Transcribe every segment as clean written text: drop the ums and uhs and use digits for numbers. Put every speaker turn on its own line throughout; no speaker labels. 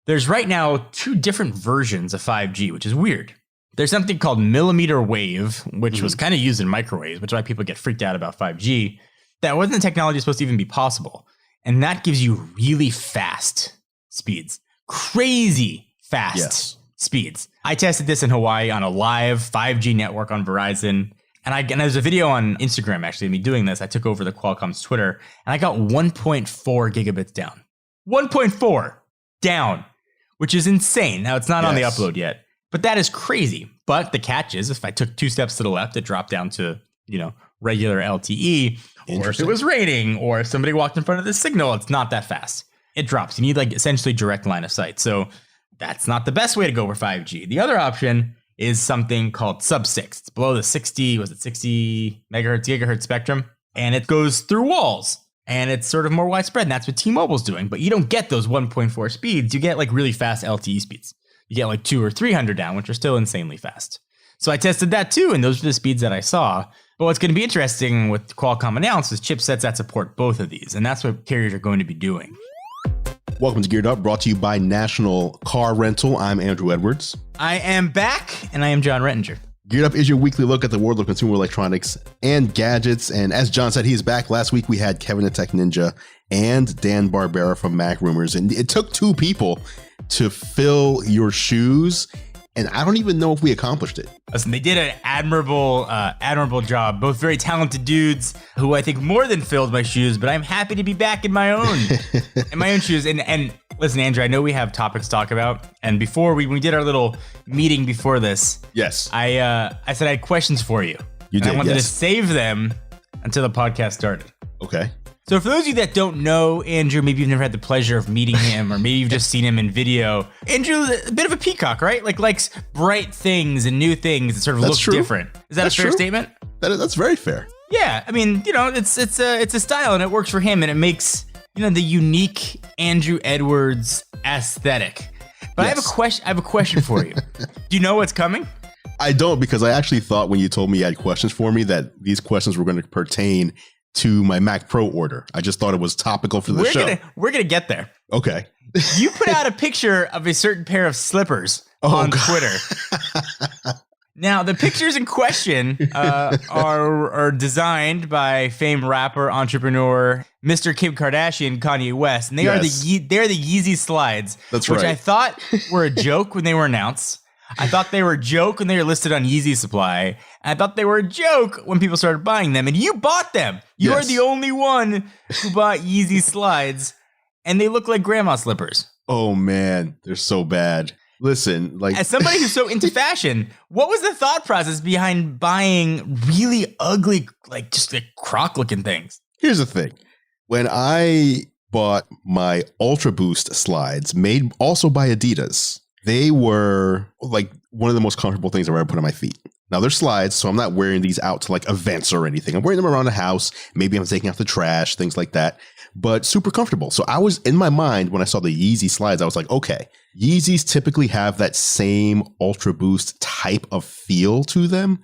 There's right now 2 different versions of 5G, which is weird. There's something called millimeter wave, which was kind of used in microwaves, which is why people get freaked out about 5G. That wasn't technology supposed to even be possible. And that gives you really fast speeds. Crazy fast speeds. I tested this in Hawaii on a live 5G network on Verizon. And there's a video on Instagram, actually, of me doing this. I took over the Qualcomm's Twitter, and I got 1.4 gigabits down. 1.4 down, which is insane. Now, it's not on the upload yet, but that is crazy. But the catch is, if I took 2 steps to the left, it dropped down to, regular LTE. Or if it was raining, or if somebody walked in front of the signal, it's not that fast. It drops. You need essentially direct line of sight. So that's not the best way to go for 5G. The other option is something called sub-6. It's below the 60 megahertz, gigahertz spectrum. And it goes through walls. And it's sort of more widespread. And that's what T-Mobile's doing. But you don't get those 1.4 speeds. You get really fast LTE speeds. You get 200 or 300 down, which are still insanely fast. So I tested that too. And those are the speeds that I saw. But what's going to be interesting with Qualcomm announced is chipsets that support both of these. And that's what carriers are going to be doing.
Welcome to Geared Up, brought to you by National Car Rental. I'm Andru Edwards.
I am back, and I am John Rettinger.
Geared Up is your weekly look at the world of consumer electronics and gadgets. And as John said, he's back. Last week, we had Kevin the Tech Ninja and Dan Barbera from Mac Rumors. And it took 2 people to fill your shoes. And I don't even know if we accomplished it.
Listen, they did an admirable job. Both very talented dudes who I think more than filled my shoes, but I'm happy to be back in my own shoes. And listen, Andrew, I know we have topics to talk about. And before we did our little meeting before this,
yes,
I said I had questions for you.
You did.
I wanted to save them until the podcast started.
Okay.
So for those of you that don't know Andrew, maybe you've never had the pleasure of meeting him, or maybe you've just seen him in video. Andrew's a bit of a peacock, right? Likes bright things and new things that sort of look different. Is that a fair statement?
That's very fair.
Yeah, I mean, it's a style and it works for him and it makes the unique Andru Edwards aesthetic. But yes. I have a question for you. Do you know what's coming?
I don't, because I actually thought when you told me you had questions for me that these questions were going to pertain to my Mac Pro order. I just thought it was topical for the show.
We're gonna get there.
Okay.
You put out a picture of a certain pair of slippers on Twitter. Now, the pictures in question are designed by famed rapper, entrepreneur, Mr. Kim Kardashian, Kanye West, and they're the Yeezy slides.
That's
which
right.
I thought were a joke when they were announced. I thought they were a joke when they were listed on Yeezy Supply. And I thought they were a joke when people started buying them. And you bought them. You are the only one who bought Yeezy slides. And they look like grandma slippers.
Oh, man. They're so bad. Listen,
as somebody who's so into fashion, what was the thought process behind buying really ugly, just croc looking things?
Here's the thing. When I bought my Ultra Boost slides, made also by Adidas, they were one of the most comfortable things I've ever put on my feet. Now they're slides, so I'm not wearing these out to events or anything. I'm wearing them around the house. Maybe I'm taking out the trash, things like that, but super comfortable. So I was in my mind when I saw the Yeezy slides, I was like, okay, Yeezys typically have that same Ultra Boost type of feel to them.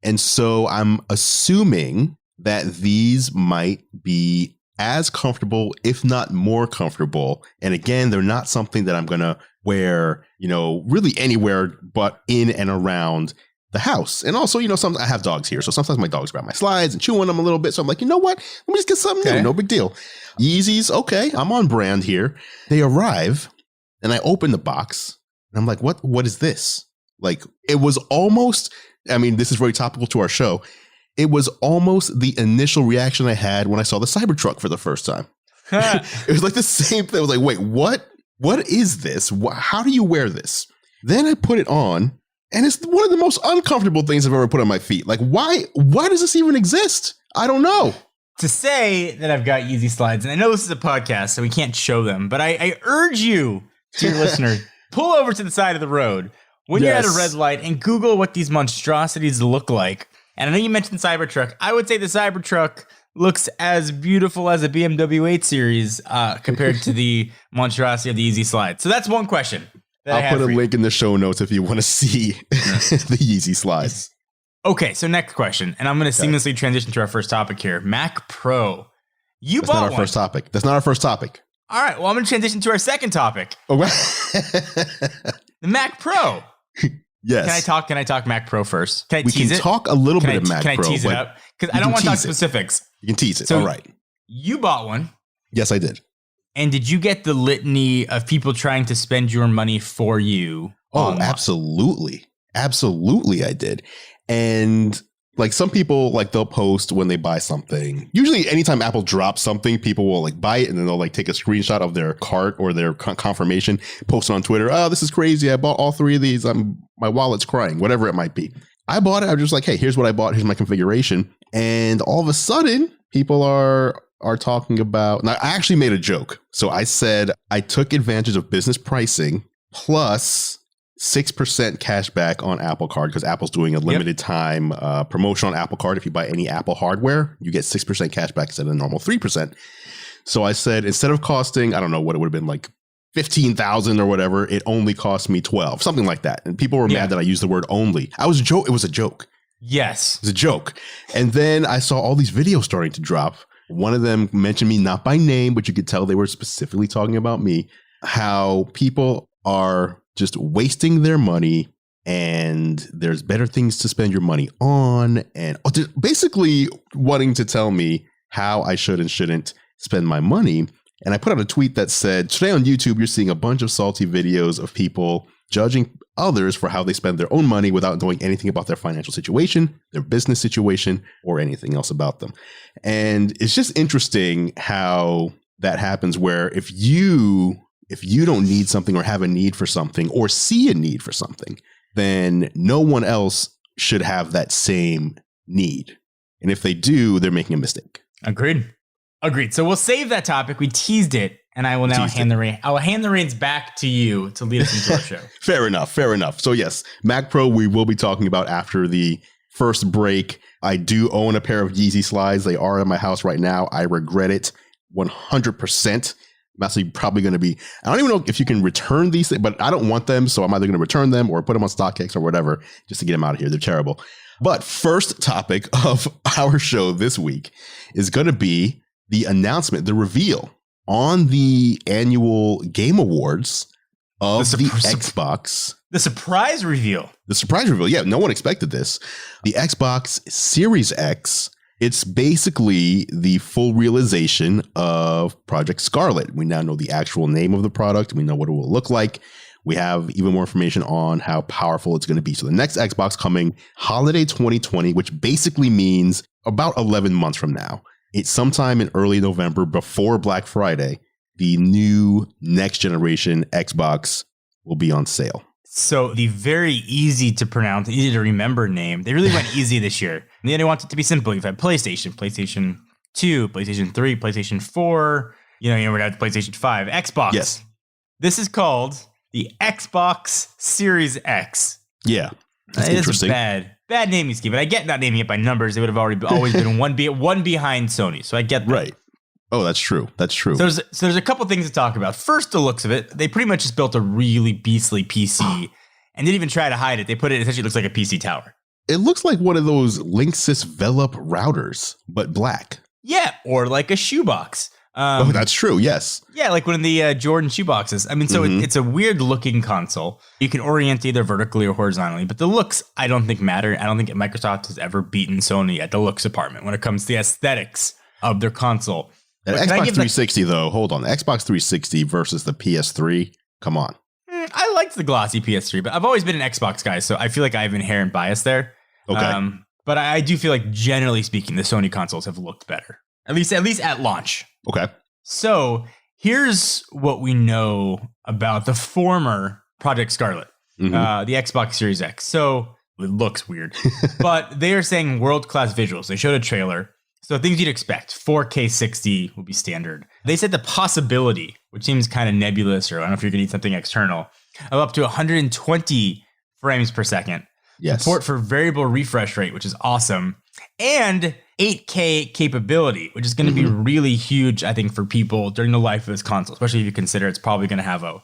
And so I'm assuming that these might be as comfortable, if not more comfortable. And again, they're not something that I'm going to wear, really anywhere but in and around the house. And also, I have dogs here. So sometimes my dogs grab my slides and chew on them a little bit. So I'm like, you know what? Let me just get something new. No big deal. Yeezys. Okay. I'm on brand here. They arrive and I open the box and I'm like, what is this? It was almost, this is very topical to our show. It was almost the initial reaction I had when I saw the Cybertruck for the first time. It was the same thing. I was like, wait, what is this? How do you wear this? Then I put it on and it's one of the most uncomfortable things I've ever put on my feet. Why does this even exist? I don't know.
To say that I've got Yeezy slides, and I know this is a podcast, so we can't show them, but I urge you, dear listener, pull over to the side of the road when you're at a red light and Google what these monstrosities look like. And I know you mentioned Cybertruck. I would say the Cybertruck looks as beautiful as a BMW 8 Series compared to the monstrosity of the Yeezy slide. So that's one question.
I'll put a link in the show notes if you want to see the Yeezy slides.
Okay, so next question. And I'm going to seamlessly transition to our first topic here. Mac Pro.
That's not our first topic. That's not our first topic.
All right. Well, I'm going to transition to our second topic.
Okay.
The Mac Pro.
Yes.
Can I talk Mac Pro first? Can I tease it?
We can talk a little bit of Mac Pro.
Can I tease it up? Because I don't want to talk specifics.
You can tease it.
So
all right.
You bought one.
Yes, I did.
And did you get the litany of people trying to spend your money for you?
Oh, absolutely. Absolutely, I did. And like some people, like they'll post when they buy something. Usually anytime Apple drops something, people will like buy it and then they'll like take a screenshot of their cart or their confirmation, post it on Twitter. Oh, this is crazy. I bought all 3 of these. My wallet's crying, whatever it might be. I bought it. I was just like, hey, here's what I bought. Here's my configuration. And all of a sudden, people are talking about, and I actually made a joke. So I said I took advantage of business pricing plus 6% cash back on Apple Card because Apple's doing a limited time promotion on Apple Card. If you buy any Apple hardware, you get 6% cash back instead of normal 3%. So I said, instead of costing, I don't know what it would have been like 15,000 or whatever, it only cost me 12, something like that. And people were mad that I used the word only. It was a joke.
Yes.
It was a joke. And then I saw all these videos starting to drop. One of them mentioned me, not by name, but you could tell they were specifically talking about me, how people are just wasting their money and there's better things to spend your money on, and basically wanting to tell me how I should and shouldn't spend my money. And I put out a tweet that said, today on YouTube, you're seeing a bunch of salty videos of people judging others for how they spend their own money without knowing anything about their financial situation, their business situation, or anything else about them. And it's just interesting how that happens, where if you don't need something or have a need for something or see a need for something, then no one else should have that same need. And if they do, they're making a mistake.
Agreed. So we'll save that topic. We teased it, and I will now hand the reins back to you to lead us into our show.
Fair enough. So yes, Mac Pro we will be talking about after the first break. I do own a pair of Yeezy slides. They are in my house right now. I regret it 100%. I'm actually probably going to be, I don't even know if you can return these, but I don't want them. So I'm either going to return them or put them on StockX or whatever, just to get them out of here. They're terrible. But first topic of our show this week is going to be the announcement, the reveal on the annual Game Awards of the Xbox.
The surprise reveal.
Yeah, no one expected this. The Xbox Series X. It's basically the full realization of Project Scarlet. We now know the actual name of the product. We know what it will look like. We have even more information on how powerful it's going to be. So the next Xbox coming holiday 2020, which basically means about 11 months from now. It's sometime in early November before Black Friday. The new next generation Xbox will be on sale.
So the very easy to pronounce, easy to remember name, they really went easy this year. And they want it to be simple. You've had PlayStation 2, PlayStation 3, PlayStation 4, we're going to have the PlayStation 5, Xbox.
Yes.
This is called the Xbox Series X.
Yeah. That's interesting.
Bad naming scheme. But I get not naming it by numbers. It would have always been one behind Sony. So I get that.
Right. Oh, that's true. So
there's a couple things to talk about. First, the looks of it. They pretty much just built a really beastly PC and didn't even try to hide it. They put it essentially looks like a PC tower.
It looks like one of those Linksys Velop routers, but black.
Yeah, or like a shoebox.
That's true. Yes.
Yeah, like one of the Jordan shoeboxes. I mean, so it's a weird looking console. You can orient either vertically or horizontally, but the looks I don't think matter. I don't think Microsoft has ever beaten Sony at the looks department when it comes to the aesthetics of their console.
That Xbox 360 though, hold on. The Xbox 360 versus the PS3. Come on.
I liked the glossy PS3, but I've always been an Xbox guy, so I feel like I have inherent bias there.
Okay.
But I do feel like generally speaking, the Sony consoles have looked better. At least at launch.
Okay.
So here's what we know about the former Project Scarlet, the Xbox Series X. So it looks weird, but they are saying world-class visuals. They showed a trailer. So things you'd expect, 4K 60 will be standard. They said the possibility, which seems kind of nebulous, or I don't know if you're going to need something external, of up to 120 frames per second.
Yes.
Support for variable refresh rate, which is awesome. And 8K capability, which is going to be really huge, I think, for people during the life of this console, especially if you consider it's probably going to have a,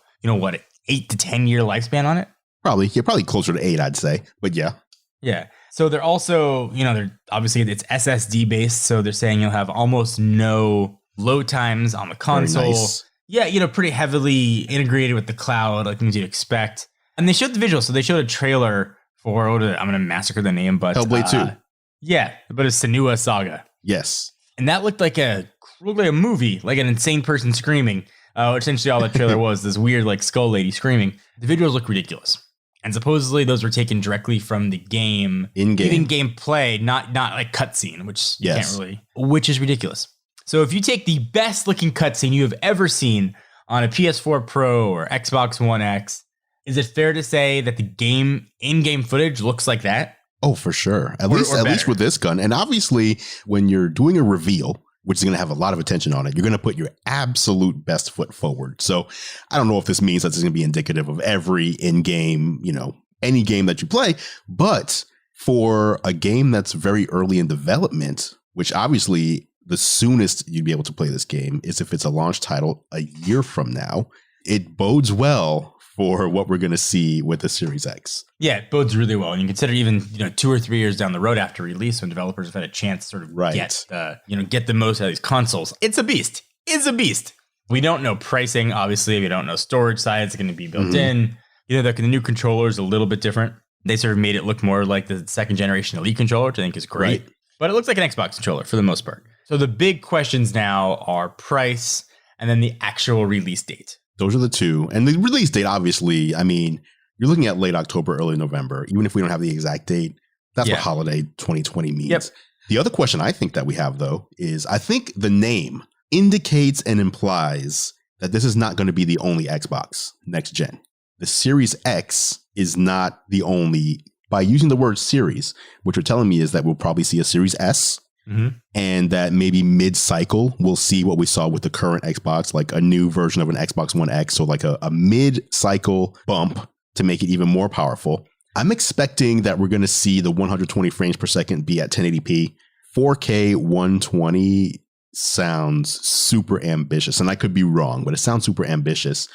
8 to 10 year lifespan on it.
Probably closer to 8, I'd say. But yeah.
Yeah. So they're also, they're obviously it's SSD based. So they're saying you'll have almost no load times on the console. Nice. Yeah, pretty heavily integrated with the cloud, like things you'd expect. And they showed the visuals. So they showed a trailer for, I'm going to massacre the name, but
Hellblade 2.
Yeah, but it's Senua Saga.
Yes.
And that looked like a movie, like an insane person screaming. Essentially all the trailer was this weird like skull lady screaming. The visuals look ridiculous. And supposedly those were taken directly from the game. In-game gameplay, not like cutscene, which you can't really, which is ridiculous. So if you take the best looking cutscene you have ever seen on a PS4 Pro or Xbox One X, is it fair to say that the in-game footage looks like that?
Oh, for sure. At least with this gun. And obviously, when you're doing a reveal, which is going to have a lot of attention on it, you're going to put your absolute best foot forward. So I don't know if this means that this is going to be indicative of every in-game, any game that you play. But for a game that's very early in development, which obviously the soonest you'd be able to play this game is if it's a launch title a year from now, it bodes well for what we're going to see with the Series X.
Yeah, it bodes really well. And you consider even 2 or 3 years down the road after release, when developers have had a chance to sort of get the most out of these consoles. It's a beast. We don't know pricing, obviously. We don't know storage size. It's going to be built in. The new controller is a little bit different. They sort of made it look more like the second generation Elite controller, which I think is great. Right. But it looks like an Xbox controller for the most part. So the big questions now are price and then the actual release date.
Those are the two. And the release date, obviously, I mean, you're looking at late October, early November. Even if we don't have the exact date, that's what holiday 2020 means. Yep. The other question I think that we have, though, is I think the name indicates and implies that this is not going to be the only Xbox next gen. The Series X is not the only. By using the word series, what you're telling me is that we'll probably see a Series S. And that maybe mid-cycle we'll see what we saw with the current Xbox, like a new version of an Xbox One X. So like a mid-cycle bump to make it even more powerful. I'm expecting that we're going to see the 120 frames per second be at 1080p. 4K 120 sounds super ambitious. And I could be wrong, but it sounds super ambitious.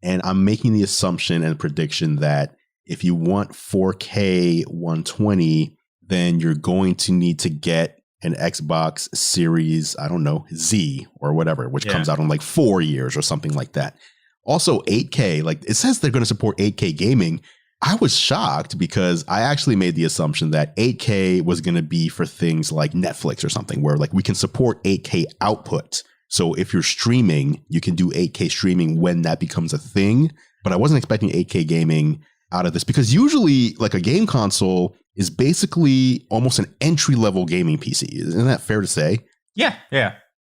And I'm making the assumption and prediction that if you want 4K 120, then you're going to need to get an Xbox Series, I don't know, Z or whatever, which comes out in like 4 years or something like that. Also 8K, like it says they're going to support 8K gaming. I was shocked because I actually made the assumption that 8K was going to be for things like Netflix or something where like we can support 8K output. So if you're streaming, you can do 8K streaming when that becomes a thing. But I wasn't expecting 8K gaming out of this because usually like a game console is basically almost an entry-level gaming PC. Isn't that fair to say?
Yeah.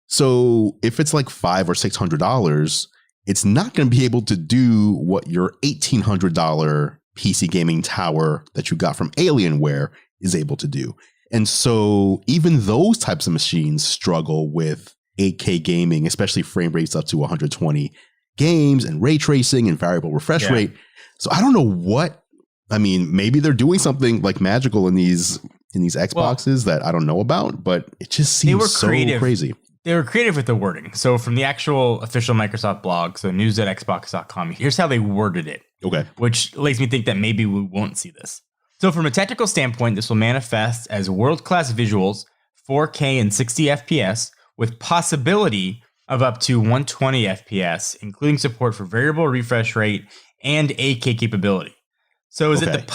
So if it's like $500 or $600, it's not going to be able to do what your $1,800 PC gaming tower that you got from Alienware is able to do. And so even those types of machines struggle with 8K gaming, especially frame rates up to 120 games and ray tracing and variable refresh rate. So I don't know what, I mean, maybe they're doing something like magical in these Xboxes that I don't know about, but it just seems so crazy.
They were creative with the wording. So from the actual official Microsoft blog, so news.xbox.com, here's how they worded it.
Okay.
Which makes me think that maybe we won't see this. So from a technical standpoint, this will manifest as world-class visuals, 4K and 60 FPS, with possibility of up to 120 FPS, including support for variable refresh rate and 8K capability. So is it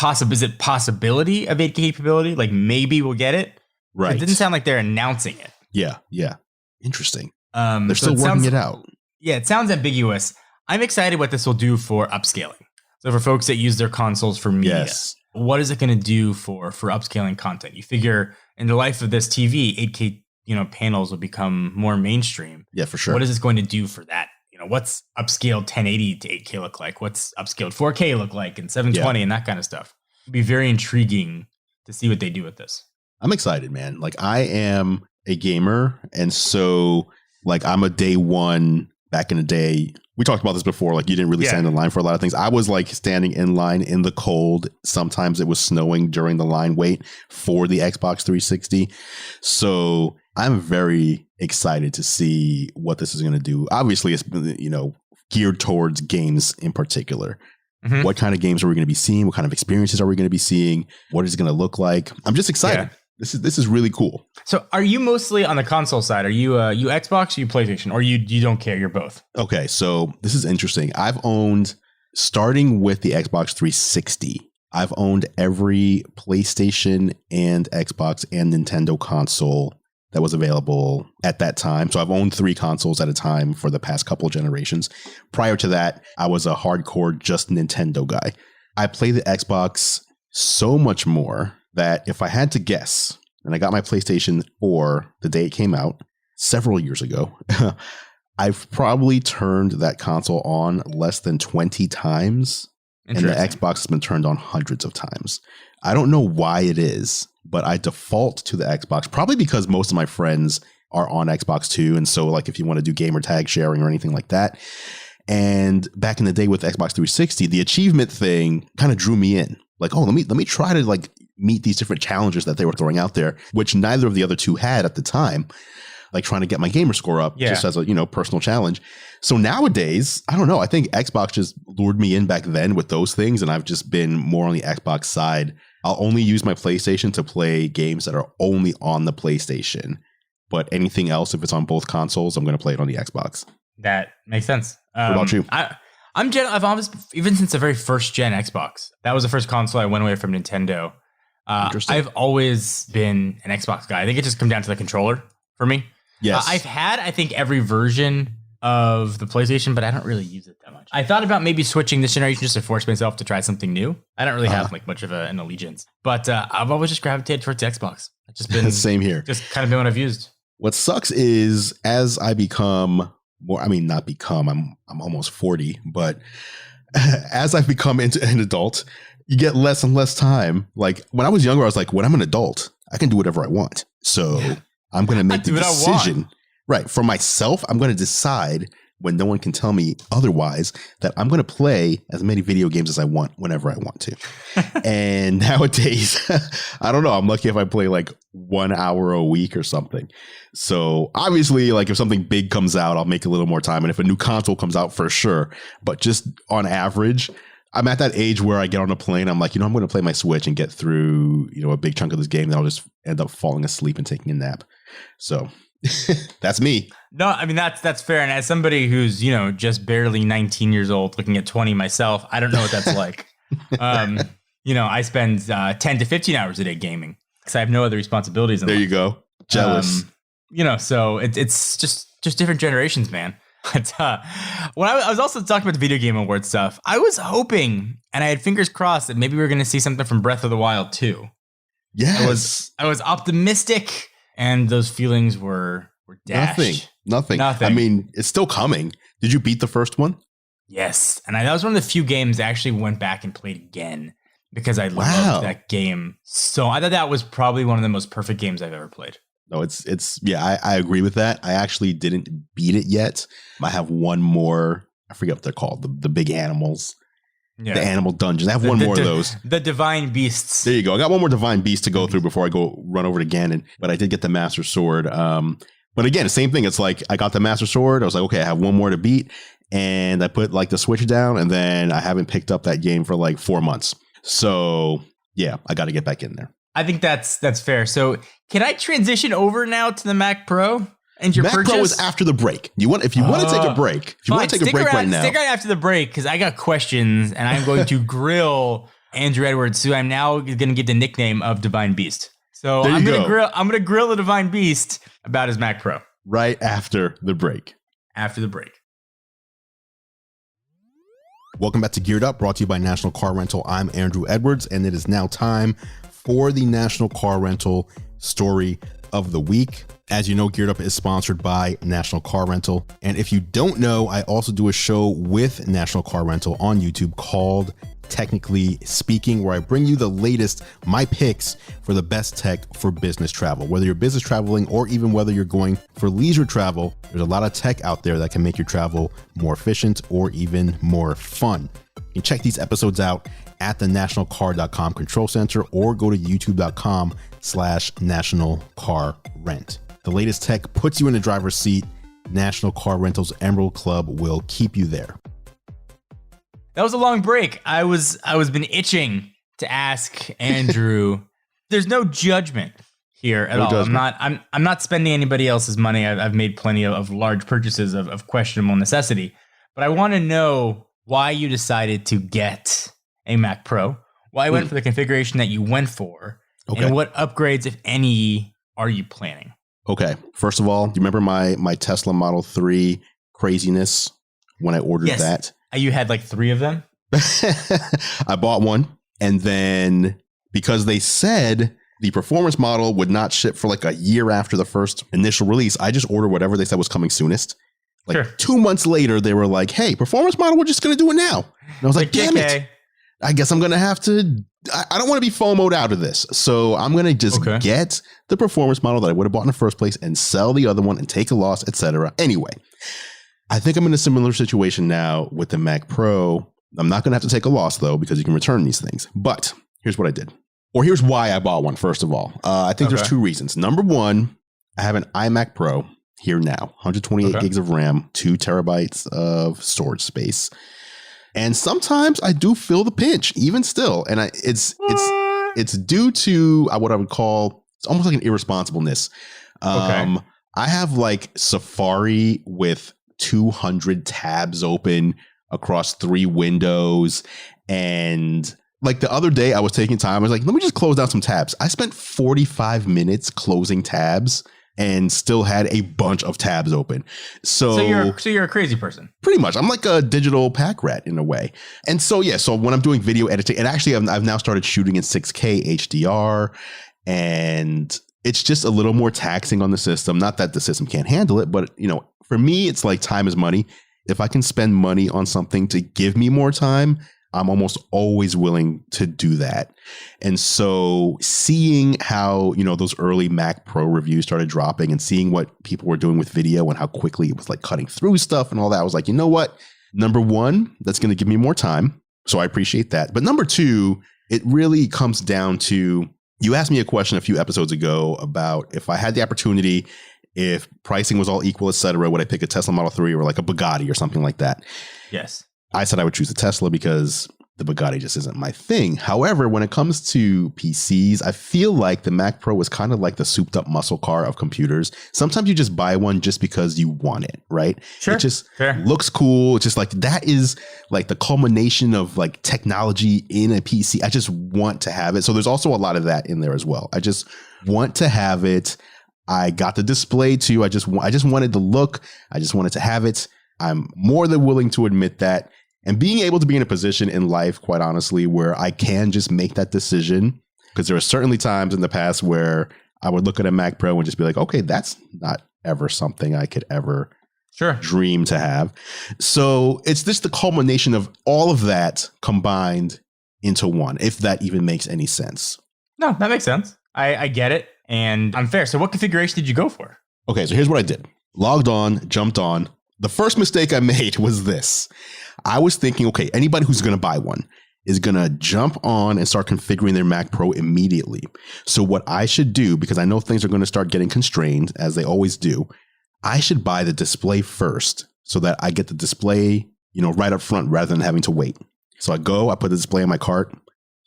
possibility of 8K capability? Like maybe we'll get it?
Right.
It didn't sound like they're announcing it.
Yeah. Interesting. They're still working it out.
Yeah, it sounds ambiguous. I'm excited what this will do for upscaling. So for folks that use their consoles for media, what is it going to do for upscaling content? You figure in the life of this TV, 8K panels will become more mainstream.
Yeah, for sure.
What is this going to do for that? What's upscaled 1080 to 8K look like? What's upscaled 4K look like and 720 and that kind of stuff? It'd be very intriguing to see what they do with this.
I'm excited, man. Like I am a gamer. And so like I'm a day one back in the day. We talked about this before. Like you didn't really stand in line for a lot of things. I was like standing in line in the cold. Sometimes it was snowing during the line wait for the Xbox 360. So I'm very excited to see what this is going to do. Obviously, it's geared towards games in particular. What kind of games are we going to be seeing? What kind of experiences are we going to be seeing? What is it going to look like? I'm just excited. This is really cool.
So are you mostly on the console side? Are you Xbox or you PlayStation? Or you don't care? You're both?
Okay, so this is interesting. I've owned, starting with the Xbox 360, I've owned every PlayStation and Xbox and Nintendo console that was available at that time. So I've owned 3 consoles at a time for the past couple generations. Prior to that, I was a hardcore just Nintendo guy. I play the Xbox so much more that if I had to guess, and I got my PlayStation 4 the day it came out several years ago, I've probably turned that console on less than 20 times, and the Xbox has been turned on hundreds of times. I don't know why it is, but I default to the Xbox, probably because most of my friends are on Xbox too. And so like if you want to do gamer tag sharing or anything like that. And back in the day with Xbox 360, the achievement thing kind of drew me in. Like, oh, let me try to like meet these different challenges that they were throwing out there, which neither of the other two had at the time. Like trying to get my gamer score up just as a, personal challenge. So nowadays, I don't know. I think Xbox just lured me in back then with those things. And I've just been more on the Xbox side. I'll only use my PlayStation to play games that are only on the PlayStation. But anything else, if it's on both consoles, I'm going to play it on the Xbox.
That makes sense.
What about you?
I've always, even since the very first gen Xbox, that was the first console I went away from Nintendo. I've always been an Xbox guy. I think it just comes down to the controller for me.
Yes.
I've had, I think, every version of the PlayStation, but I don't really use it that much. I thought about maybe switching this generation just to force myself to try something new. I don't really have like much of an allegiance, but I've always just gravitated towards Xbox. It's just been
same here.
Just kind of been what I've used.
What sucks is as I become more, not become, I'm almost 40, but as I've become an adult, you get less and less time. Like when I was younger, I was like, when I'm an adult, I can do whatever I want. So I'm going to make the decision, right? For myself, I'm going to decide when no one can tell me otherwise that I'm going to play as many video games as I want whenever I want to. And nowadays, I don't know. I'm lucky if I play like 1 hour a week or something. So obviously, like if something big comes out, I'll make a little more time. And if a new console comes out, for sure. But just on average, I'm at that age where I get on a plane. I'm like, I'm going to play my Switch and get through, a big chunk of this game. Then I'll just end up falling asleep and taking a nap. So that's me.
No, I mean, that's fair. And as somebody who's, just barely 19 years old, looking at 20 myself, I don't know what that's like. I spend 10 to 15 hours a day gaming because I have no other responsibilities.
There you go. Jealous.
So it's just different generations, man. But when I was also talking about the Video Game Awards stuff, I was hoping, and I had fingers crossed, that maybe we were going to see something from Breath of the Wild 2.
Yes.
I was optimistic, and those feelings were dashed.
Nothing. I mean, it's still coming. Did you beat the first one?
Yes. And that was one of the few games I actually went back and played again because I loved that game. So I thought that was probably one of the most perfect games I've ever played.
No, I agree with that. I actually didn't beat it yet. I have one more. I forget what they're called. The big animals. Yeah. The animal dungeons. I have one more of those.
The divine beasts.
There you go. I got one more divine beast to go through before I go run over to Ganon. But I did get the Master Sword. But again, same thing. It's like I got the Master Sword. I was like, okay, I have one more to beat. And I put like the Switch down. And then I haven't picked up that game for like 4 months. So yeah, I got to get back in there.
I think that's fair. So can I transition over now to the Mac Pro and your purchase?
Mac Pro is after the break. If you want to take a break, right now.
Stick around after the break because I got questions and I'm going to grill Andru Edwards, who I'm now going to give the nickname of Divine Beast. So I'm going to grill the Divine Beast about his Mac Pro.
Right after the break.
After the break.
Welcome back to Geared Up, brought to you by National Car Rental. I'm Andru Edwards, and it is now time for the National Car Rental Story of the Week. As you know, Geared Up is sponsored by National Car Rental. And if you don't know, I also do a show with National Car Rental on YouTube called Technically Speaking, where I bring you the latest, my picks for the best tech for business travel. Whether you're business traveling or even whether you're going for leisure travel, there's a lot of tech out there that can make your travel more efficient or even more fun. You can check these episodes out at the nationalcar.com control center or go to youtube.com/nationalcarrent. The latest tech puts you in the driver's seat. National Car Rental's Emerald Club will keep you there.
That was a long break. I was been itching to ask Andru. There's no judgment. here at all. I'm not spending anybody else's money. I've made plenty of large purchases of questionable necessity, but I want to know why you decided to get a Mac Pro, why you went for the configuration that you went for, and what upgrades, if any, are you planning?
Okay. First of all, do you remember my Tesla Model 3 craziness when I ordered that?
You had like 3 of them?
I bought one, and then because they said the performance model would not ship for like a year after the first initial release, I just ordered whatever they said was coming soonest. Like 2 months later, they were like, hey, performance model, we're just going to do it now. And I was like, damn it. I guess I'm going to have to, I don't want to be FOMO'd out of this. So I'm going to just get the performance model that I would have bought in the first place and sell the other one and take a loss, etc. Anyway, I think I'm in a similar situation now with the Mac Pro. I'm not going to have to take a loss, though, because you can return these things. But here's what I did. Or here's why I bought one, first of all. I think there's 2 reasons. Number one, I have an iMac Pro here now. 128 gigs of RAM, 2 terabytes of storage space. And sometimes I do feel the pinch, even still. And it's due to what I would call, it's almost like an irresponsibleness. I have like Safari with 200 tabs open across 3 windows, and like the other day I was taking time. I was like, let me just close down some tabs. I spent 45 minutes closing tabs and still had a bunch of tabs open. So you're a crazy person. Pretty much. I'm like a digital pack rat in a way. And so when I'm doing video editing, and actually I've now started shooting in 6K HDR, and it's just a little more taxing on the system. Not that the system can't handle it, but for me, it's like time is money. If I can spend money on something to give me more time, I'm almost always willing to do that. And so seeing how, those early Mac Pro reviews started dropping and seeing what people were doing with video and how quickly it was like cutting through stuff and all that, I was like, you know what? Number one, that's going to give me more time. So I appreciate that. But number two, it really comes down to, you asked me a question a few episodes ago about if I had the opportunity, if pricing was all equal, et cetera, would I pick a Tesla Model 3 or like a Bugatti or something like that? Yes. I said I would choose a Tesla because the Bugatti just isn't my thing. However, when it comes to PCs, I feel like the Mac Pro is kind of like the souped up muscle car of computers. Sometimes you just buy one just because you want it, right? Sure. It just looks cool. It's just like, that is like the culmination of like technology in a PC. I just want to have it. So there's also a lot of that in there as well. I just want to have it. I got the display too. I just wanted the look. I just wanted to have it. I'm more than willing to admit that. And being able to be in a position in life, quite honestly, where I can just make that decision, because there are certainly times in the past where I would look at a Mac Pro and just be like, okay, that's not ever something I could ever dream to have. So it's just the culmination of all of that combined into one, if that even makes any sense. No, that makes sense. I get it. And I'm fair. So what configuration did you go for? Okay, so here's what I did. Logged on, jumped on. The first mistake I made was this. I was thinking, okay, anybody who's going to buy one is going to jump on and start configuring their Mac Pro immediately. So what I should do, because I know things are going to start getting constrained, as they always do, I should buy the display first so that I get the display, right up front rather than having to wait. So I put the display in my cart.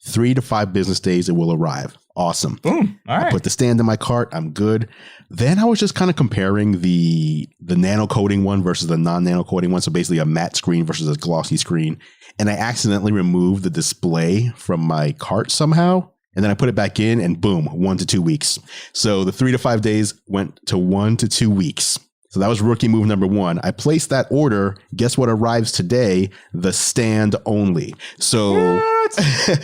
3 to 5 business days, it will arrive. Awesome. Boom. All right. I put the stand in my cart. I'm good. Then I was just kind of comparing the nano coating one versus the non-nano coating one. So basically a matte screen versus a glossy screen. And I accidentally removed the display from my cart somehow. And then I put it back in and boom, 1 to 2 weeks. So the 3 to 5 days went to 1 to 2 weeks. So that was rookie move number 1. I placed that order. Guess what arrives today? The stand only. So,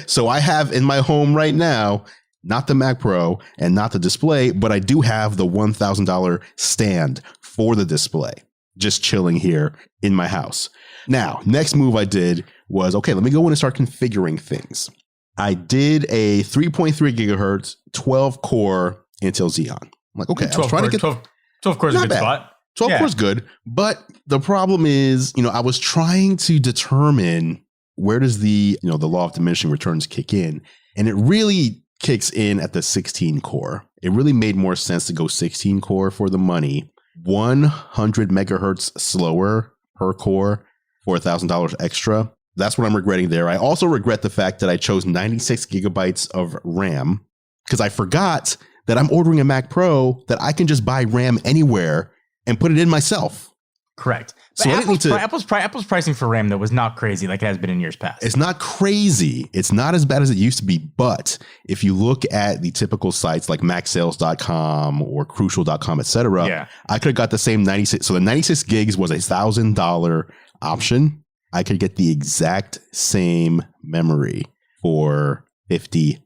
so I have in my home right now, not the Mac Pro and not the display, but I do have the $1,000 stand for the display, just chilling here in my house. Now, next move I did was, okay, let me go in and start configuring things. I did a 3.3 gigahertz, 12 core Intel Xeon. I'm like, okay, I was trying to get 12 cores is a good spot. 12 cores good. But the problem is, I was trying to determine where does the law of diminishing returns kick in. And it really kicks in at the 16 core. It really made more sense to go 16 core for the money. 100 megahertz slower per core for $1,000 extra. That's what I'm regretting there. I also regret the fact that I chose 96 gigabytes of RAM because I forgot that I'm ordering a Mac Pro that I can just buy RAM anywhere and put it in myself.
Correct.
So
Apple's pricing for RAM, though, was not crazy like it has been in years past.
It's not crazy. It's not as bad as it used to be. But if you look at the typical sites like macsales.com or crucial.com, etc., I could have got the same 96. So the 96 gigs was $1,000 option. I could get the exact same memory for $50.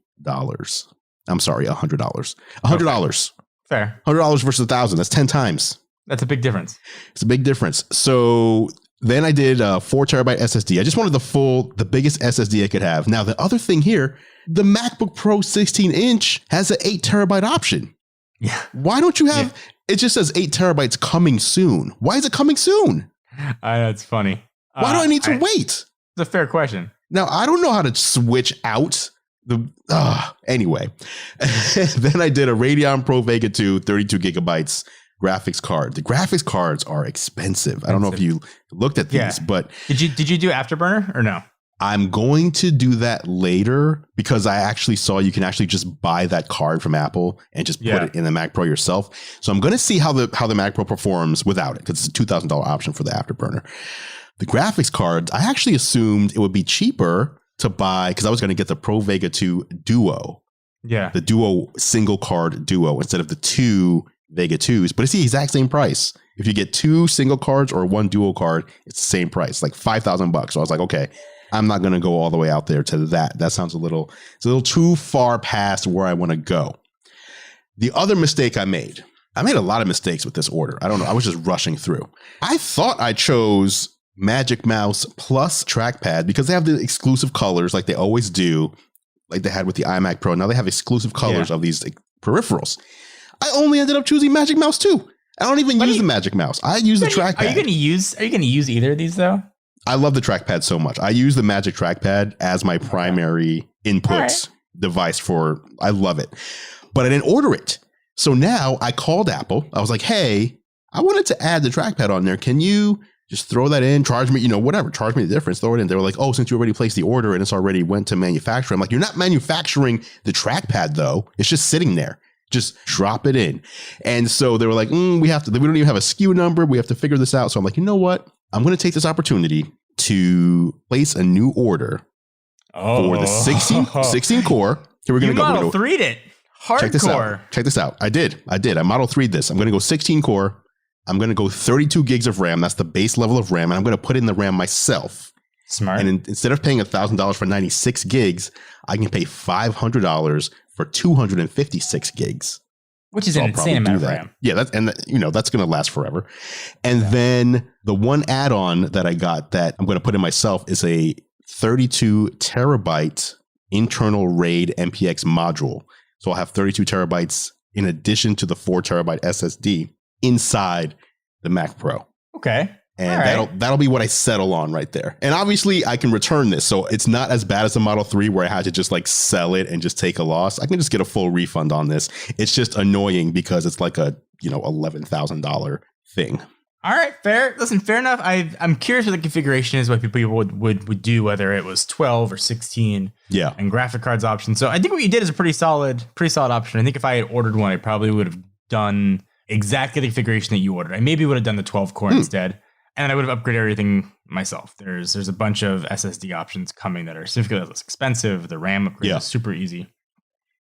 I'm sorry, $100. $100.
Okay. Fair.
$100 versus $1,000. That's 10 times.
That's a big difference.
It's a big difference. So then I did a 4 terabyte SSD. I just wanted the biggest SSD I could have. Now, the other thing here, the MacBook Pro 16 inch has an 8 terabyte option.
Yeah.
Why don't you have, it just says 8 terabytes coming soon. Why is it coming soon?
That's funny.
Why do I need to wait?
It's a fair question.
Now, I don't know how to switch out anyway. Then I did a Radeon Pro Vega 2, 32 gigabytes graphics card. The graphics cards are expensive. I don't know if you looked at these, but
did you do Afterburner or no?
I'm going to do that later because I actually saw you can actually just buy that card from Apple and just put it in the Mac Pro yourself. So I'm going to see how the Mac Pro performs without it because it's a $2,000 option for the Afterburner. The graphics cards, I actually assumed it would be cheaper to buy because I was going to get the Pro Vega 2 Duo.
Yeah.
The Duo single card Duo instead of the 2 Vega 2s, but it's the exact same price. If you get 2 single cards or 1 dual card, it's the same price, like $5,000. So I was like, okay, I'm not going to go all the way out there to that. That sounds it's a little too far past where I want to go. The other mistake I made a lot of mistakes with this order. I don't know. I was just rushing through. I thought I chose Magic Mouse plus trackpad because they have the exclusive colors like they always do, like they had with the iMac Pro. Now they have exclusive colors of these peripherals. I only ended up choosing Magic Mouse too. I don't even use the Magic Mouse. I use the trackpad. Are you going
to use either of these though?
I love the trackpad so much. I use the Magic Trackpad as my primary input device I love it. But I didn't order it. So now I called Apple. I was like, hey, I wanted to add the trackpad on there. Can you just throw that in, charge me, whatever, charge me the difference, throw it in. They were like, oh, since you already placed the order and it's already went to manufacturer. I'm like, you're not manufacturing the trackpad though. It's just sitting there. Just drop it in. And so they were like, we don't even have a SKU number. We have to figure this out. So I'm like, you know what? I'm going to take this opportunity to place a new order for the 16 core. Here we're going to go.
Model 3'd it. Hardcore.
Check this out. I did. I Model 3'd this. I'm going to go 16 core. I'm going to go 32 gigs of RAM. That's the base level of RAM. And I'm going to put in the RAM myself.
Smart.
And instead of paying $1,000 for 96 gigs, I can pay $500 for 256 gigs.
Which is an insane amount of RAM.
Yeah, that's going to last forever. And then the one add-on that I got that I'm going to put in myself is a 32 terabyte internal RAID MPX module. So I'll have 32 terabytes in addition to the 4 terabyte SSD inside the Mac Pro.
Okay.
And that'll be what I settle on right there. And obviously I can return this. So it's not as bad as the Model 3 where I had to just like sell it and just take a loss. I can just get a full refund on this. It's just annoying because it's like a, $11,000 thing.
All right, fair. Listen, fair enough. I'm curious what the configuration is, what people would do, whether it was 12 or 16 and graphic cards option. So I think what you did is a pretty solid option. I think if I had ordered one, I probably would have done exactly the configuration that you ordered. I maybe would have done the 12 core instead. And I would have upgraded everything myself. There's a bunch of SSD options coming that are significantly less expensive. The RAM upgrade is super easy.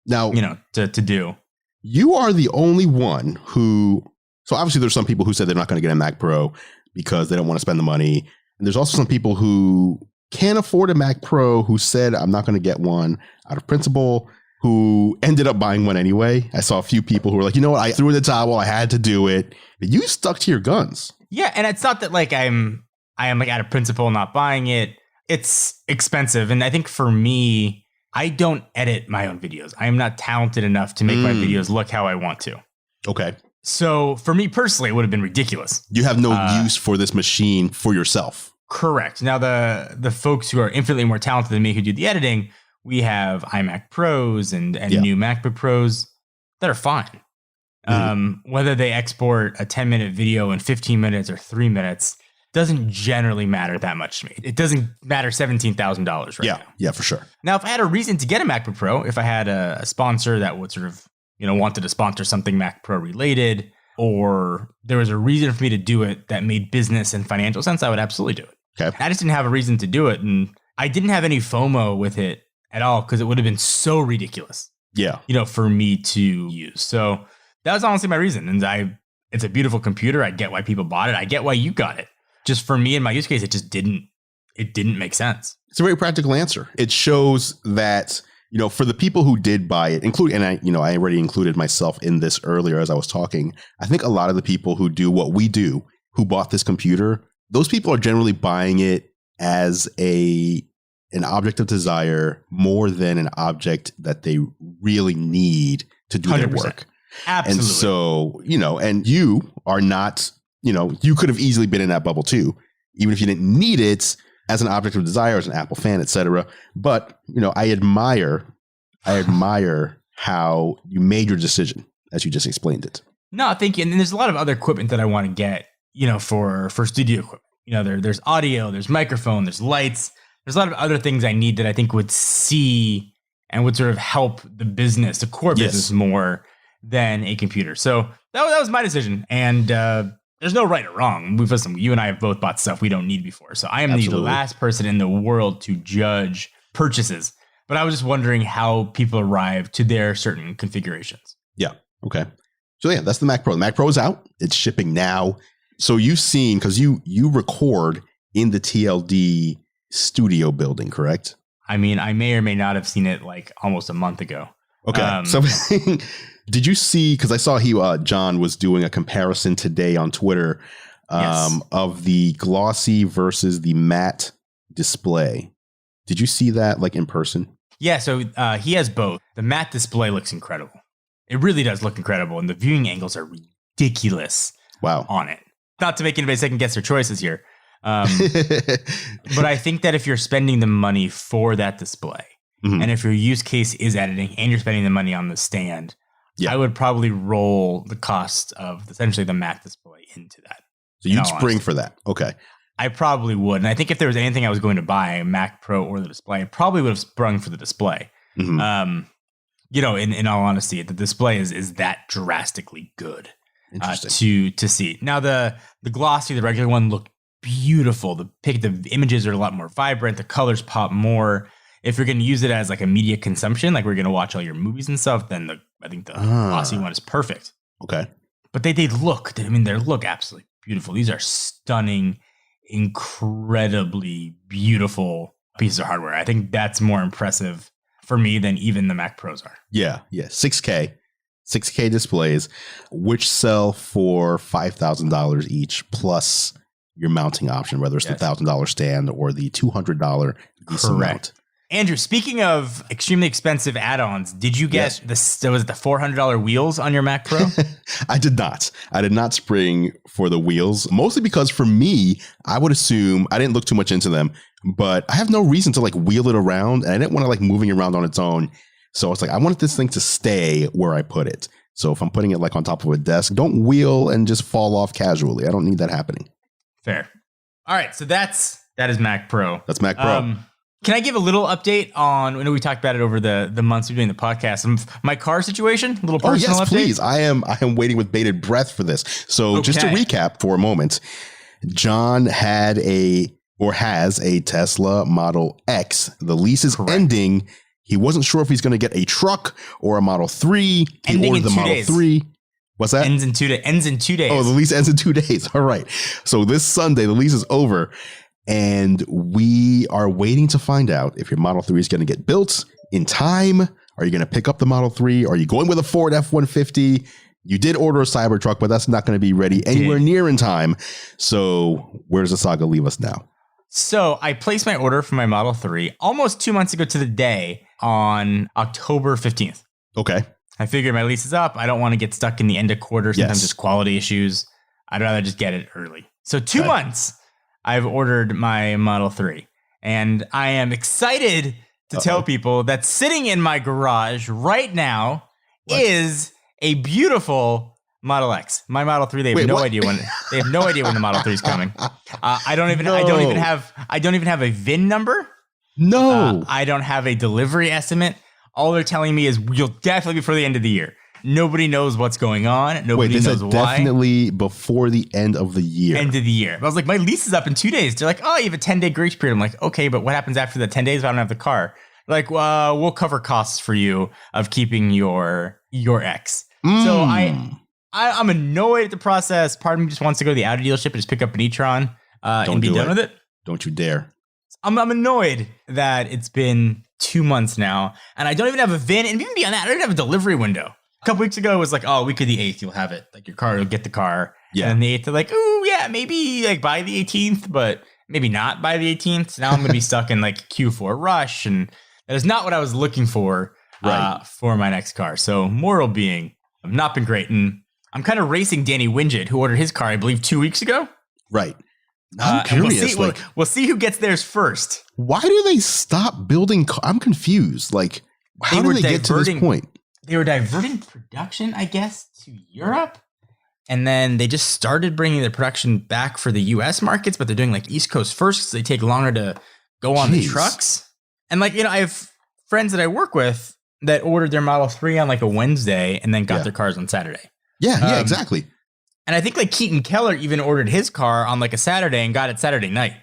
Now,
to do.
You are the only one who. So obviously, there's some people who said they're not going to get a Mac Pro because they don't want to spend the money, and there's also some people who can't afford a Mac Pro who said I'm not going to get one out of principle. Who ended up buying one anyway. I saw a few people who were like, you know what, I threw in the towel. I had to do it. But you stuck to your guns.
Yeah, and it's not that like I am like out of principle not buying it. It's expensive, and I think for me, I don't edit my own videos. I am not talented enough to make my videos look how I want to.
Okay.
So for me personally, it would have been ridiculous.
You have no use for this machine for yourself.
Correct. Now the folks who are infinitely more talented than me who do the editing, we have iMac Pros and new MacBook Pros that are fine. Whether they export a 10-minute video in 15 minutes or 3 minutes doesn't generally matter that much to me. It doesn't matter $17,000 right now.
Yeah, for sure.
Now, if I had a reason to get a MacBook Pro, if I had a sponsor that would sort of wanted to sponsor something Mac Pro related, or there was a reason for me to do it that made business and financial sense, I would absolutely do it.
Okay.
I just didn't have a reason to do it. And I didn't have any FOMO with it at all because it would have been so ridiculous.
Yeah.
For me to use. So that was honestly my reason. And it's a beautiful computer. I get why people bought it. I get why you got it. Just for me and my use case, it just didn't make sense.
It's a very practical answer. It shows that, for the people who did buy it, including, and I already included myself in this earlier as I was talking. I think a lot of the people who do what we do, who bought this computer, those people are generally buying it as an object of desire more than an object that they really need to do 100%. Their work.
Absolutely.
And so, and you are not, you could have easily been in that bubble too, even if you didn't need it as an object of desire, as an Apple fan, etc. But, I admire how you made your decision as you just explained it.
No, thank you. And then there's a lot of other equipment that I want to get, for studio equipment. There's audio, there's microphone, there's lights. There's a lot of other things I need that I think would see and would sort of help the business, the core business more than a computer. So that was my decision. And there's no right or wrong. You and I have both bought stuff we don't need before. So I am the last person in the world to judge purchases. But I was just wondering how people arrive to their certain configurations.
Yeah. Okay. So yeah, that's the Mac Pro. The Mac Pro is out. It's shipping now. So you've seen, because you record in the TLD studio building, correct?
I mean, I may or may not have seen it like almost a month ago.
Okay. So did you see, because I saw John was doing a comparison today on Twitter of the glossy versus the matte display. Did you see that like in person?
Yeah. So he has both. The matte display looks incredible. It really does look incredible. And the viewing angles are ridiculous.
Wow.
On it. Not to make anybody second guess their choices here. But I think that if you're spending the money for that display, and if your use case is editing and you're spending the money on the stand, I would probably roll the cost of essentially the matte display into that.
So you'd spring for that. Okay.
I probably would. And I think if there was anything I was going to buy, Mac Pro or the display, I probably would have sprung for the display. In all honesty, the display is that drastically good to see. Now the glossy, the regular one looked beautiful. The images are a lot more vibrant. The colors pop more. If you're going to use it as like a media consumption, like we're going to watch all your movies and stuff, then I think the glossy one is perfect.
Okay.
But they look absolutely beautiful. These are stunning, incredibly beautiful pieces of hardware. I think that's more impressive for me than even the Mac Pros are.
Yeah. 6K displays, which sell for $5,000 each plus your mounting option, whether it's the $1,000 stand or the $200 mount.
Andrew, speaking of extremely expensive add-ons, did you get the $400 wheels on your Mac Pro?
I did not. I did not spring for the wheels, mostly because for me, I would assume, I didn't look too much into them, but I have no reason to like wheel it around, and I didn't want to like moving around on its own. So it's like, I wanted this thing to stay where I put it. So if I'm putting it like on top of a desk, don't wheel and just fall off casually. I don't need that happening.
Fair. All right. So that is Mac Pro.
That's Mac Pro.
Can I give a little update on, I know we talked about it over the months we've been doing the podcast, my car situation, a little personal update?
Please. I am waiting with bated breath for this. So just to recap for a moment, John has a Tesla Model X. The lease is ending. He wasn't sure if he's going to get a truck or a Model 3. He ordered the Model 3. What's that?
Ends in 2 days.
Oh, the lease ends in 2 days. All right. So this Sunday, the lease is over. And we are waiting to find out if your Model 3 is going to get built in time. Are you going to pick up the Model 3? Are you going with a Ford F-150? You did order a Cybertruck, but that's not going to be ready anywhere near in time. So where does the saga leave us now?
So I placed my order for my Model 3 almost 2 months ago to the day on October 15th.
Okay.
I figured my lease is up. I don't want to get stuck in the end of quarter. Sometimes there's quality issues. I'd rather just get it early. So 2 months. I've ordered my Model 3, and I am excited to tell people that sitting in my garage right now is a beautiful Model X. My Model 3, they have no idea when the Model 3 is coming. I don't even have a VIN number.
No.
I don't have a delivery estimate. All they're telling me is you'll definitely be before the end of the year. Nobody knows what's going on. Nobody knows why.
Definitely before the end of the year.
End of the year. But I was like, my lease is up in 2 days. They're like, oh, you have a 10-day grace period. I'm like, okay, but what happens after the 10 days if I don't have the car? They're like, well, we'll cover costs for you of keeping your ex. So I'm annoyed at the process. Part of me just wants to go to the Audi dealership and just pick up an e-tron and be done with it.
Don't you dare.
I'm annoyed that it's been 2 months now, and I don't even have a VIN. And even beyond that, I don't even have a delivery window. A couple weeks ago, it was like, oh, week of the 8th, you'll have it. Like your car, you'll get the car. Yeah. And the 8th, they're like, ooh, yeah, maybe like by the 18th, but maybe not by the 18th. So now I'm going to be stuck in like Q4 rush. And that is not what I was looking for for my next car. So moral being, I've not been great. And I'm kind of racing Danny Winget, who ordered his car, I believe, 2 weeks ago.
Right. I'm curious.
We'll see who gets theirs first.
Why do they stop building? I'm confused. Like, how did they get to this point?
They were diverting production, I guess, to Europe. And then they just started bringing the production back for the U.S. markets, but they're doing like East Coast first because they take longer to go on the trucks. And like, I have friends that I work with that ordered their Model 3 on like a Wednesday and then got their cars on Saturday.
Yeah, exactly.
And I think like Keaton Keller even ordered his car on like a Saturday and got it Saturday night.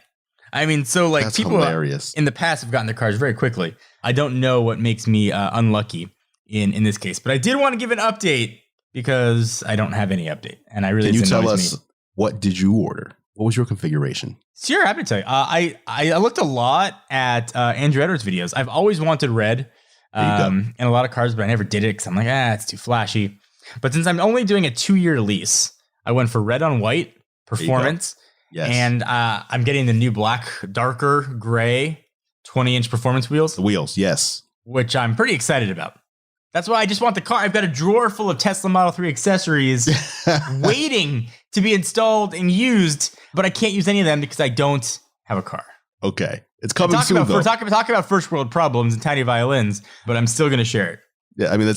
I mean, so like
That's
people
hilarious.
In the past have gotten their cars very quickly. I don't know what makes me unlucky in this case, but I did want to give an update because I don't have any update, and I really
can you tell us what did you order? What was your configuration?
Sure, happy to tell you. I looked a lot at Andru Edwards videos. I've always wanted red, and a lot of cars, but I never did it because I'm like, it's too flashy. But since I'm only doing a 2-year lease, I went for red on white performance.
Yes.
And I'm getting the new black, darker gray 20-inch performance wheels.
The wheels, yes.
Which I'm pretty excited about. That's why I just want the car. I've got a drawer full of Tesla Model 3 accessories waiting to be installed and used, but I can't use any of them because I don't have a car.
Okay. It's coming soon, though.
We're talking about first world problems and tiny violins, but I'm still going to share it.
Yeah, I mean,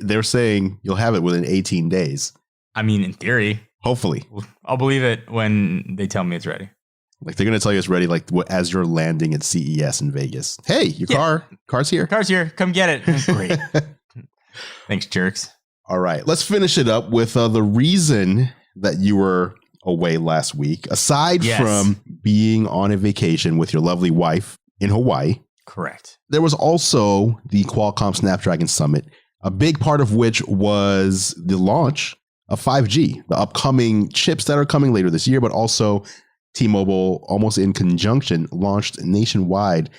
they're saying you'll have it within 18 days.
I mean, in theory.
Hopefully.
I'll believe it when they tell me it's ready.
Like they're going to tell you it's ready like as you're landing at CES in Vegas. Hey, your car's here.
Car's here. Come get it. Great. Thanks, jerks.
All right. Let's finish it up with the reason that you were away last week. Aside from being on a vacation with your lovely wife in Hawaii.
Correct.
There was also the Qualcomm Snapdragon Summit, a big part of which was the launch of 5G, the upcoming chips that are coming later this year, but also T-Mobile, almost in conjunction, launched nationwide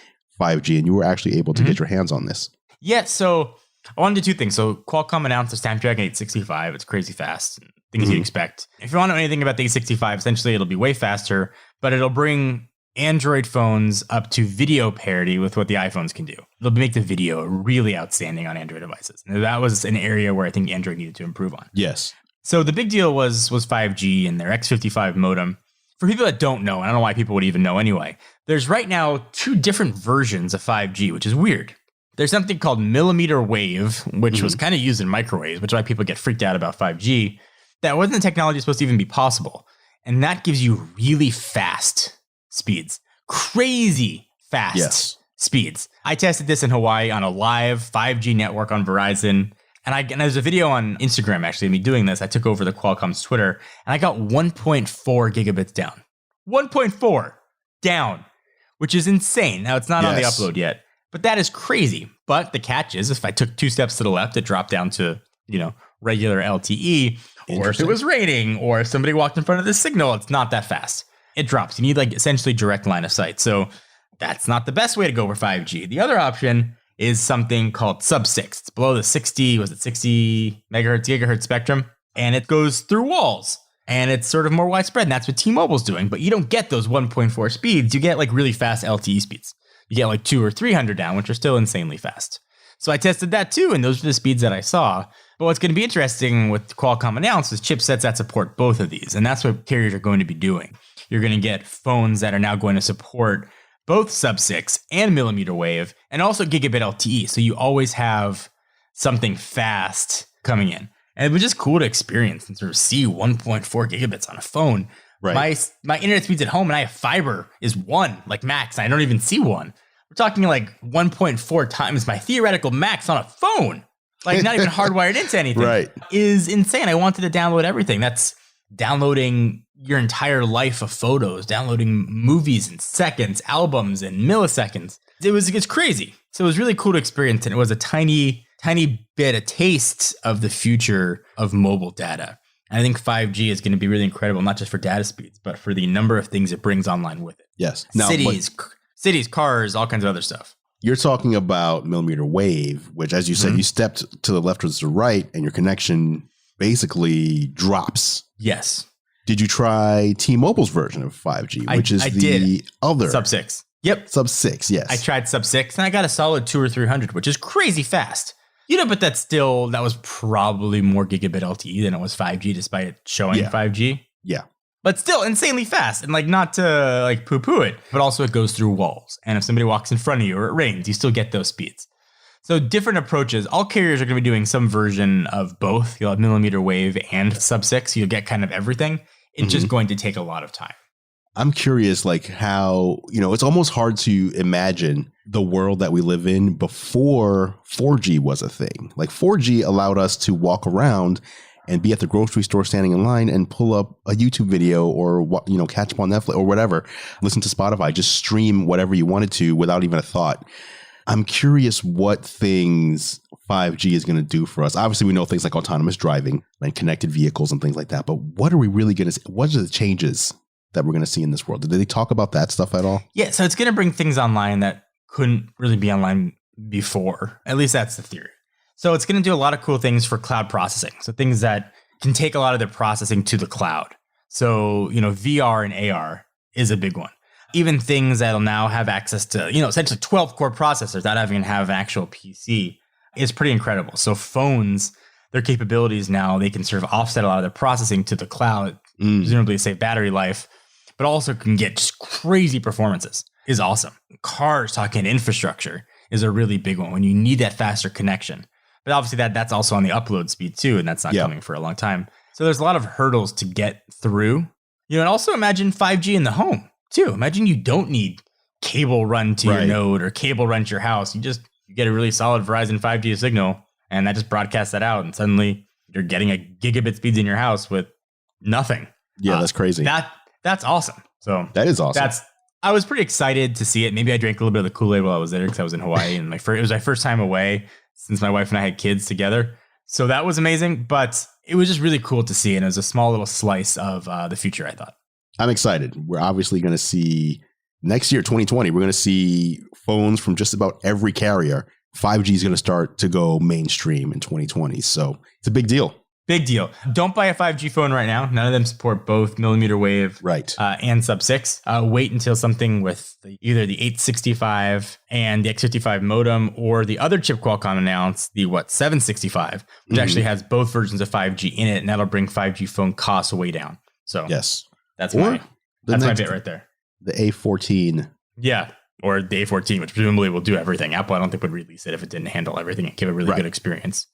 5G, and you were actually able to get your hands on this.
Yeah, so I wanted to do 2 things. So Qualcomm announced the Snapdragon 865. It's crazy fast, things you'd expect. If you want to know anything about the 865, essentially it'll be way faster, but it'll bring Android phones up to video parity with what the iPhones can do. It'll make the video really outstanding on Android devices. And that was an area where I think Android needed to improve on.
Yes.
So the big deal was 5G and their X55 modem. For people that don't know, and I don't know why people would even know anyway, there's right now 2 different versions of 5G, which is weird. There's something called millimeter wave, which was kind of used in microwaves, which is why people get freaked out about 5G. That wasn't the technology supposed to even be possible. And that gives you really fast speeds, crazy fast speeds. I tested this in Hawaii on a live 5G network on Verizon. And there's a video on Instagram, actually, of me doing this. I took over the Qualcomm's Twitter, and I got 1.4 gigabits down. 1.4 down, which is insane. Now, it's not on the upload yet, but that is crazy. But the catch is, if I took 2 steps to the left, it dropped down to, regular LTE, or if it was raining, or if somebody walked in front of the signal, it's not that fast. It drops. You need, essentially direct line of sight. So that's not the best way to go for 5G. The other option is something called sub-6. It's below the 60 megahertz, gigahertz spectrum, and it goes through walls, and it's sort of more widespread, and that's what T-Mobile's doing, but you don't get those 1.4 speeds. You get really fast LTE speeds. You get 200 or 300 down, which are still insanely fast. So I tested that too, and those are the speeds that I saw. But what's going to be interesting with Qualcomm announced is chipsets that support both of these, and that's what carriers are going to be doing. You're going to get phones that are now going to support both sub-6 and millimeter wave, and also gigabit LTE. So you always have something fast coming in. And it was just cool to experience and sort of see 1.4 gigabits on a phone. Right. My internet speeds at home, and I have fiber, is 1, max. I don't even see 1. We're talking 1.4 times my theoretical max on a phone. like not even hardwired into anything,
Right.
is insane. I wanted to download everything. That's downloading your entire life of photos, downloading movies in seconds, albums in milliseconds. It's crazy. So it was really cool to experience. And it was a tiny bit, a taste of the future of mobile data. And I think 5G is going to be really incredible, not just for data speeds, but for the number of things it brings online with it.
Yes.
Now, cities, cars, all kinds of other stuff.
You're talking about millimeter wave, which, as you said, you stepped to the left or to the right, and your connection basically drops.
Yes.
Did you try T-Mobile's version of 5G, which is the other
Sub-6? Yep.
Sub-6, yes.
I tried Sub-6 and I got a solid 200 or 300, which is crazy fast. But that was probably more gigabit LTE than it was 5G, despite it showing 5G.
Yeah.
But still insanely fast, and not to poo-poo it, but also it goes through walls. And if somebody walks in front of you or it rains, you still get those speeds. So different approaches. All carriers are going to be doing some version of both. You'll have millimeter wave and Sub-6. You'll get kind of everything. It's just going to take a lot of time.
I'm curious, how, it's almost hard to imagine the world that we live in before 4G was a thing. 4G allowed us to walk around and be at the grocery store standing in line and pull up a YouTube video or, catch up on Netflix or whatever, listen to Spotify, just stream whatever you wanted to without even a thought. I'm curious what things 5G is going to do for us. Obviously, we know things like autonomous driving and connected vehicles and things like that. But what are we really going to see? What are the changes that we're going to see in this world? Did they talk about that stuff at all?
Yeah, so it's going to bring things online that couldn't really be online before. At least that's the theory. So it's going to do a lot of cool things for cloud processing. So things that can take a lot of the processing to the cloud. So, VR and AR is a big one. Even things that'll now have access to, essentially 12 core processors without having to have an actual PC is pretty incredible. So phones, their capabilities now, they can sort of offset a lot of their processing to the cloud, presumably to save battery life, but also can get just crazy performances. Is awesome. Cars, talking infrastructure, is a really big one when you need that faster connection. But obviously that's also on the upload speed too, and that's not coming for a long time. So there's a lot of hurdles to get through. And also imagine 5G in the home too. Imagine you don't need cable run to your node or cable run to your house. You get a really solid Verizon 5G signal, and that just broadcasts that out, and suddenly you're getting a gigabit speeds in your house with nothing.
Yeah, that's crazy.
That's awesome. So
that is awesome.
I was pretty excited to see it. Maybe I drank a little bit of the Kool-Aid while I was there because I was in Hawaii, and it was my first time away since my wife and I had kids together. So that was amazing, but it was just really cool to see. And it was a small little slice of the future, I thought. I'm
excited. We're obviously going to see next year, 2020, we're going to see phones from just about every carrier. 5G is going to start to go mainstream in 2020. So it's a big deal.
Big deal. Don't buy a 5G phone right now. None of them support both millimeter wave and Sub-6. Wait until something with either the 865 and the X55 modem, or the other chip Qualcomm announced, the 765, which actually has both versions of 5G in it, and that'll bring 5G phone costs way down. So that's my bit right there.
The A14.
Yeah, or the A14, which presumably will do everything. Apple, I don't think would release it if it didn't handle everything and give a really good experience.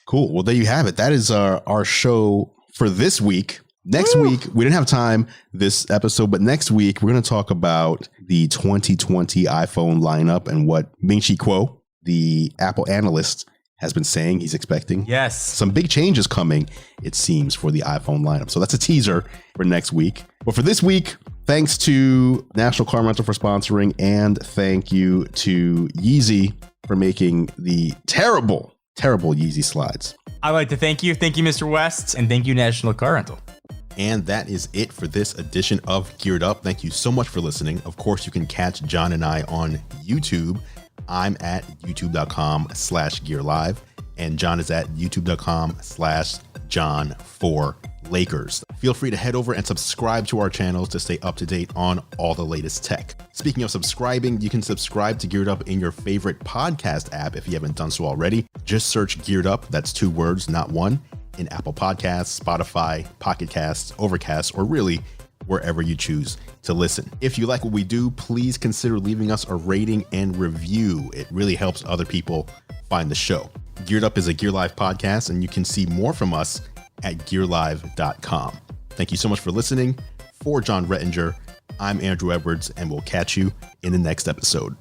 Cool. Well, there you have it. That is our show for this week. Next week, we didn't have time this episode, but next week, we're going to talk about the 2020 iPhone lineup and what Ming-Chi Kuo, the Apple analyst, has been saying he's expecting.
Yes.
Some big changes coming, it seems, for the iPhone lineup. So that's a teaser for next week. But for this week, thanks to National Car Rental for sponsoring, and thank you to Yeezy for making the terrible Yeezy slides.
I'd like to thank you. Thank you, Mr. West. And thank you, National Car Rental.
And that is it for this edition of Geared Up. Thank you so much for listening. Of course, you can catch John and I on YouTube. I'm at youtube.com/gearlive, and John is at youtube.com/John4Lakers. Feel free to head over and subscribe to our channels to stay up to date on all the latest tech. Speaking of subscribing, you can subscribe to Geared Up in your favorite podcast app if you haven't done so already. Just search Geared Up, that's 2 words, not one, in Apple Podcasts, Spotify, Pocket Casts, Overcast, or really wherever you choose to listen. If you like what we do, please consider leaving us a rating and review. It really helps other people find the show. Geared Up is a Gear Live podcast, and you can see more from us at gearlive.com. Thank you so much for listening. For John Rettinger, I'm Andru Edwards, and we'll catch you in the next episode.